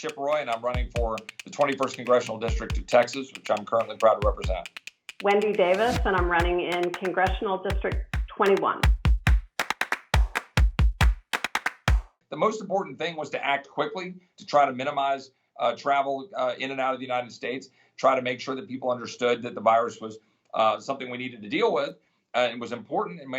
Chip Roy, and I'm running for the 21st Congressional District of Texas, which I'm currently proud to represent. Wendy Davis, and I'm running in Congressional District 21. The most important thing was to act quickly to try to minimize travel in and out of the United States, try to make sure that people understood that the virus was something we needed to deal with. It was important, and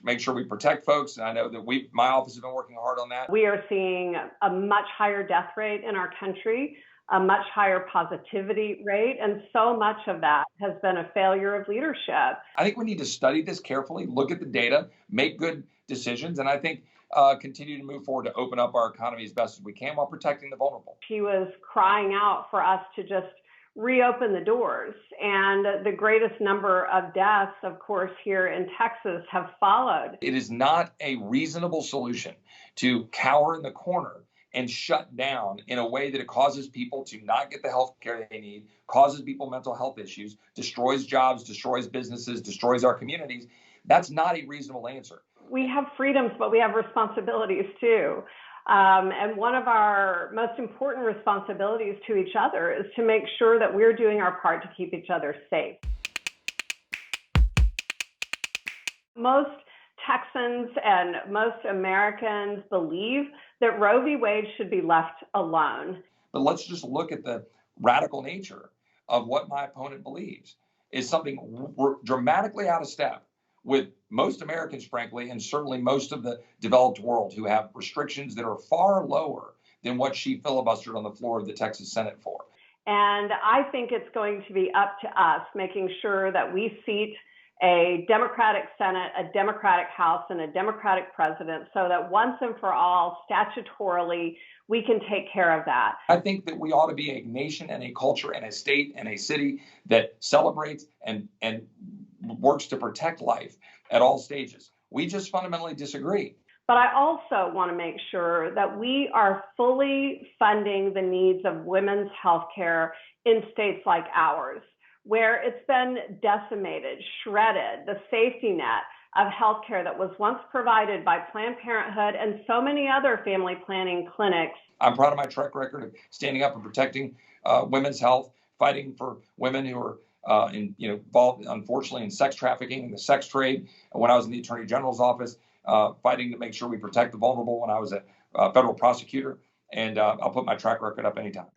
make sure we protect folks. And I know that my office has been working hard on that. We are seeing a much higher death rate in our country, a much higher positivity rate, and so much of that has been a failure of leadership. I think we need to study this carefully, look at the data, make good decisions, and I think continue to move forward to open up our economy as best as we can while protecting the vulnerable. He was crying out for us to just reopen the doors, and the greatest number of deaths, of course, here in Texas have followed. It is not a reasonable solution to cower in the corner and shut down in a way that it causes people to not get the health care they need, causes people mental health issues, destroys jobs, destroys businesses, destroys our communities. That's not a reasonable answer. We have freedoms, but we have responsibilities too. And one of our most important responsibilities to each other is to make sure that we're doing our part to keep each other safe. Most Texans and most Americans believe that Roe v. Wade should be left alone. But let's just look at the radical nature of what my opponent believes is something dramatically out of step with most Americans, frankly, and certainly most of the developed world who have restrictions that are far lower than what she filibustered on the floor of the Texas Senate for. And I think it's going to be up to us making sure that we seat a Democratic Senate, a Democratic House, and a Democratic president so that once and for all, statutorily, we can take care of that. I think that we ought to be a nation and a culture and a state and a city that celebrates and works to protect life at all stages. We just fundamentally disagree. But I also want to make sure that we are fully funding the needs of women's health care in states like ours, where it's been decimated, shredded, the safety net of health care that was once provided by Planned Parenthood and so many other family planning clinics. I'm proud of my track record of standing up and protecting women's health, fighting for women who are involved, unfortunately, in sex trafficking and the sex trade. When I was in the Attorney General's office, fighting to make sure we protect the vulnerable when I was a federal prosecutor. And I'll put my track record up anytime.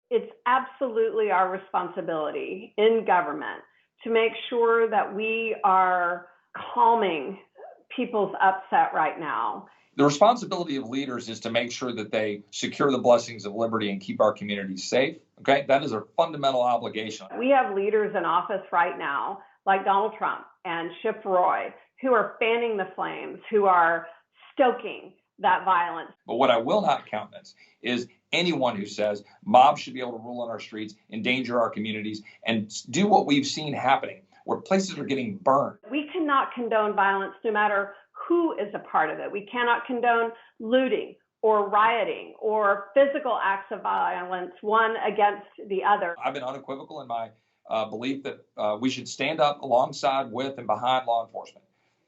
It's absolutely our responsibility in government to make sure that we are calming people's upset right now. The responsibility of leaders is to make sure that they secure the blessings of liberty and keep our communities safe. Okay, that is a fundamental obligation. We have leaders in office right now, like Donald Trump and Chip Roy, who are fanning the flames, who are stoking that violence. But what I will not countenance is anyone who says mobs should be able to rule on our streets, endanger our communities, and do what we've seen happening, where places are getting burned. We cannot condone violence no matter who is a part of it. We cannot condone looting or rioting or physical acts of violence, one against the other. I've been unequivocal in my belief that we should stand up alongside, with, and behind law enforcement.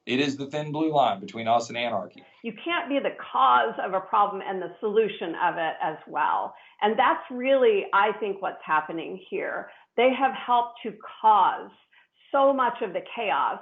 It is the thin blue line between us and anarchy. You can't be the cause of a problem and the solution of it as well. And that's really, I think, what's happening here. They have helped to cause so much of the chaos.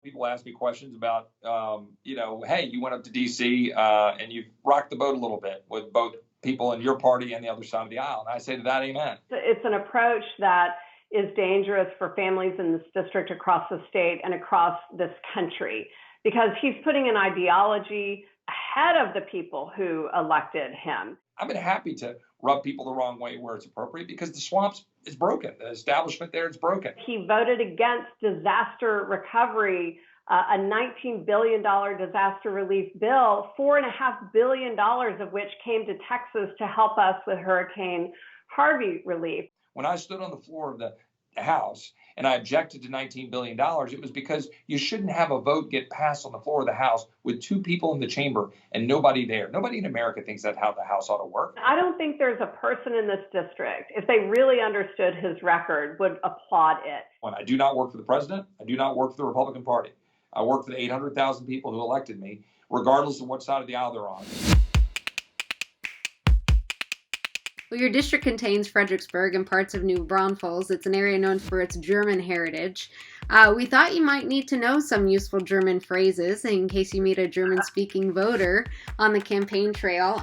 People ask me questions about, hey, you went up to D.C. And you rocked the boat a little bit with both people in your party and the other side of the aisle. And I say to that, amen. It's an approach that is dangerous for families in this district, across the state, and across this country, because he's putting an ideology ahead of the people who elected him. I've been happy to rub people the wrong way where it's appropriate, because the swamp is broken. The establishment there is broken. He voted against disaster recovery, a $19 billion disaster relief bill, $4.5 billion of which came to Texas to help us with Hurricane Harvey relief. When I stood on the floor of the House and I objected to $19 billion, it was because you shouldn't have a vote get passed on the floor of the House with two people in the chamber and nobody there. Nobody in America thinks that's how the House ought to work. I don't think there's a person in this district, if they really understood his record, would applaud it. When I do not work for the president, I do not work for the Republican Party. I work for the 800,000 people who elected me, regardless of what side of the aisle they're on. Well, your district contains Fredericksburg and parts of New Braunfels. It's an area known for its German heritage. We thought you might need to know some useful German phrases in case you meet a German-speaking voter on the campaign trail.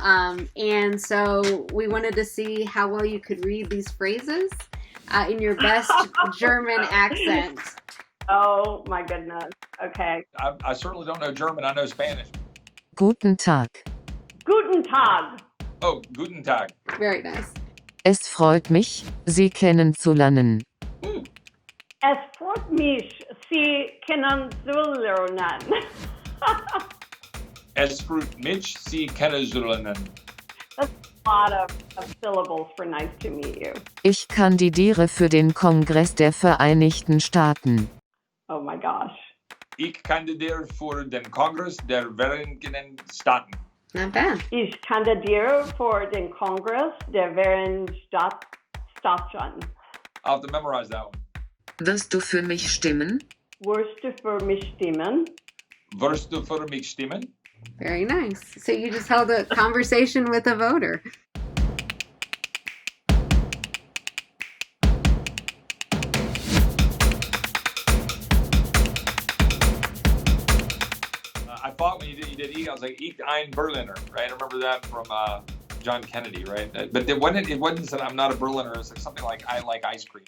And so we wanted to see how well you could read these phrases in your best German accent. Oh, my goodness. Okay. I certainly don't know German. I know Spanish. Guten Tag. Guten Tag. Oh, guten Tag. Very nice. Es freut mich, Sie kennenzulernen. Es freut mich, Sie kennenzulernen. Es freut mich, Sie kennenzulernen. That's a lot of syllables for nice to meet you. Ich kandidiere für den Kongress der Vereinigten Staaten. Oh my gosh. Ich kandidiere für den Kongress der Vereinigten Staaten. Not bad. Ich kandidiere für den Kongress der Vereinigten Staaten. I'll have to memorize that one. Wirst du für mich stimmen? Wirst du für mich stimmen? Wirst du für mich stimmen? Very nice. So you just held a conversation with a voter. I thought when you did I was like, Ich ein Berliner, right? I remember that from John Kennedy, right? But it wasn't said I'm not a Berliner. It's like something like I like ice cream.